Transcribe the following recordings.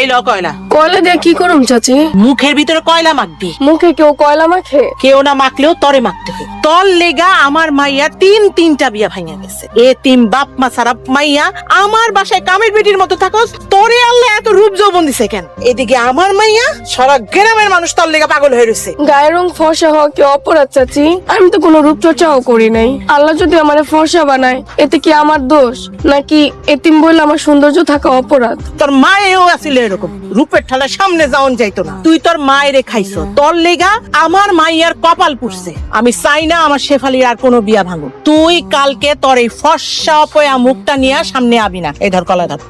এই ল কয়লা। কয়লা দিয়ে কি করুম চাচি? মুখের ভিতরে কয়লা মাখবি। মুখে কেউ কয়লা মাখে? কেউ না মাখলেও তরে মাখতে হবে। তল লেগা আমার মাইয়া তিনটা বিয়া ভাঙিয়া গেছে। তিন বাপ মা সারা মাইয়া আমার বাসায় কামের বেটির মতো থাকস। তোরে আল্লাহ এত রূপ যৌবন দিছে কেন? এদিকে আমার মাইয়া সারা গ্রামের মানুষ তল লেগা পাগল হয়ে রয়েছে। গায়ের রং ফর্সা হওয়া কি অপরাধ চাচি? আমি তো কোনো রূপচর্চাও করি নাই। আল্লাহ যদি আমারে ফর্সা বানায় এতে কি আমার দোষ, নাকি এতিম বলে আমার সৌন্দর্য থাকা অপরাধ? তোর মায়েও আছিল এরকম, রূপের ঠালা সামনে যাওন যাইতো না। তুই তোর মায়েরে খাইছো, তোর লেগা আমার মাইয়ার কপাল পুড়ছে। আমি চাই না আমার শেফালির আর কোনো বিয়া ভাঙুক। তুই কালকে তোর এই ফর্সা অপয়া মুখটা নিয়ে সামনে আবি না। এই ধর কলা ধর।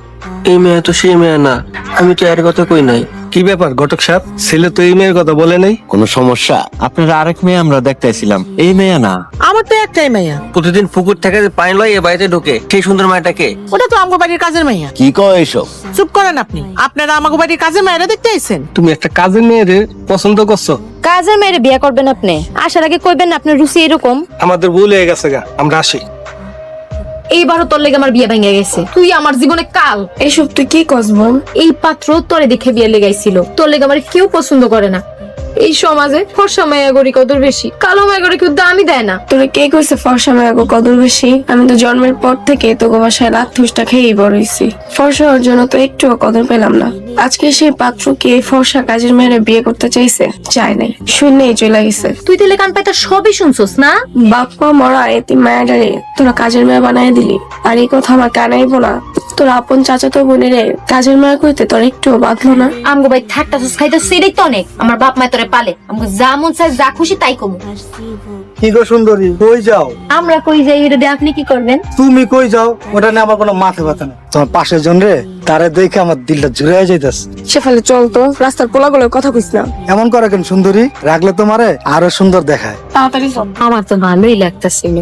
এই মেয়ে তো সেই মেয়ে না, আমি তো এর কথা কই নাই। কি ব্যাপার ঘটক সাহেব, ছেলে তো এই মেয়ের কথা বলে নাই? কোনো সমস্যা? আপনার আরেক মেয়ে আমরা দেখতেছিলাম, এই মেয়ে না। আমার তো একটাই মাইয়া। প্রতিদিন পুকুর থেকে যে পানি লয় এ বাড়িতে ঢোকে, সেই সুন্দর মেয়েটাকে? ওটা তো আমগো বাড়ির কাজের মাইয়া। কি কয় এসব? চুপ করেন আপনি। আপনারা আমাগো বাড়ির কাজের মায়েরা দেখতে আইছেন? তুমি একটা কাজের মেয়েরে পছন্দ করছো? কাজের মেয়েরে বিয়ে করবেন আপনি? আসার আগে কইবেন না আপনার রুচি এরকম? আমাদের ভুল হয়ে গেছে গা, আমরা আসি। এইবারও তোর লেগে আমার বিয়ে ভেঙে গেছে। তুই আমার জীবনে কাল। এসব তুই কি কস বোন? এই পাত্র তোরে দেখে বিয়ে লেগাইছিল। তোর লেগে আমার কেউ পছন্দ করে না। এই সমাজে ফর্সা মায়া গড়ি কদর বেশি, কালো মায়া গড়ি কেউ দামই দেয় না। তোরে কে কইছে ফর্সা মেয়াগো কদর বেশি? আমি তো জন্মের পর থেকে তোকে বাসায় লাত থুসটা খেয়েই বড় হইছি। ফর্সা হওয়ার জন্য তো একটুও কদর পেলাম না। আজকে সেই পাত্রকে এই ফর্সা কাজের মেয়েরা বিয়ে করতে চাইছে? চায় নাই, শূন্যেই চলে গেছে। তুই তেলে কান পাইতা সবই শুনছস না? বাপ মা মরা এতিম মায়াডারে তোরা কাজের মেয়ে বানাই দিলি। আর এই কথা আমার কানাইবো না? তোর আপন চাচাতো বোনেরে কাজের মেয়ে কইতে তোর একটুও বাঁধলো না? আমগো ভাই ঠাট্টা সুস খাইতে সেটাই তো অনেক। আমার বাপ মায় তোরে পালে, আমগো যা মন চায় যা খুশি তাই কমু। কি গো সুন্দরী, কই যাও? আমরা কই যাই এটা দিয়ে আপনি কি করবেন? তুমি কই যাও ওটা নিয়ে আমার কোনো মাথা ব্যথা নেই। তোমার পাশের জন রে, তারে দেখে আমার দিলটা জুড়ে যাইতেছে। সেফালে চল তো, রাস্তার পোলাগুলোর কথা কইস না। এমন করে কেন সুন্দরী? রাখলে তোমারে আরো সুন্দর দেখায়। তাড়াতাড়ি চল। আমার তো ভালোই লাগতেছিল।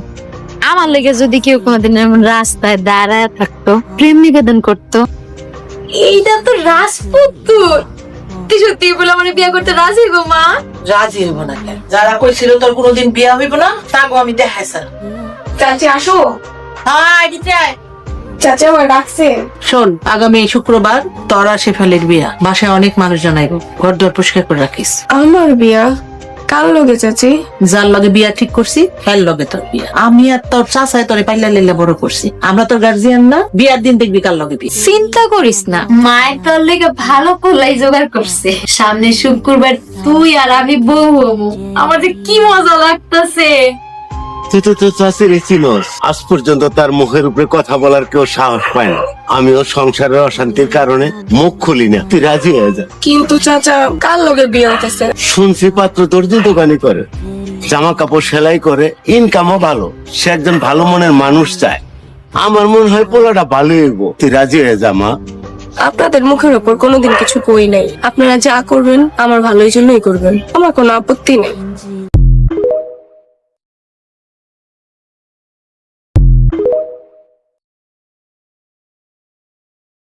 আমার লেগে যদি কেউ কোনোদিন এমন রাস্তায় দাঁড়ায় থাকতো, প্রেম নিবেদন করতো। এইটা তো রাজপুত্র। তুই সত্যি বলে আমার বিয়ে করতে রাজি গো মা? রাজি হইব না কেন? যারা কইছিল তোর কোনোদিন বিয়া হইব না, তাগো আমি দেখাইছি। চাচি আসো। হাই দিচাই। চাচি আমার ডাকছে। শোন, আগামী শুক্রবার তোরা শেফালির বিয়া। বাসায় অনেক মানুষ জানাইব, ঘর দর পরিষ্কার করে রাখিস। আমার বিয়া? কার লগে চাচি? যার লগে বিয়া ঠিক করছি হের লগে তোর বিয়া। আমি আর তোর চাচাই তোরে পাইলা লেলা বড় করছি। আমরা তোর গার্জিয়ান না? বিয়ার দিন দেখবি কার লগে বিয়া। চিন্তা করিস না, মায়ের তোর লেগে ভালো পোলাই জোগাড় করছে। সামনে শুক্রবার তুই আর আমি বউ হবো। আমার যে কি মজা লাগতেছে। তুই তো তোর চাষির ছিলস, আজ পর্যন্ত তার মুখের উপরে কথা বলার কেউ সাহস পায় না। আমিও সংসারের অশান্তির কারণে মুখ খুলি না। তুই রাজি হয়ে যা। কিন্তু চাচা কার লগে বিয়ে হইতেছে? শুনছি পাত্র দর্জি দোকানি করে, জামা কাপড় সেলাই করে, ইনকামও ভালো। সে একজন ভালো মনের মানুষ চায়। আমার মনে হয় পোলাটা ভালো হইব। তুই রাজি হয়ে যা মা। আপনাদের মুখের উপর কোনোদিন কিছু কই নাই। আপনারা যা করবেন আমার ভালোই জন্যই করবেন, আমার কোনো আপত্তি নেই।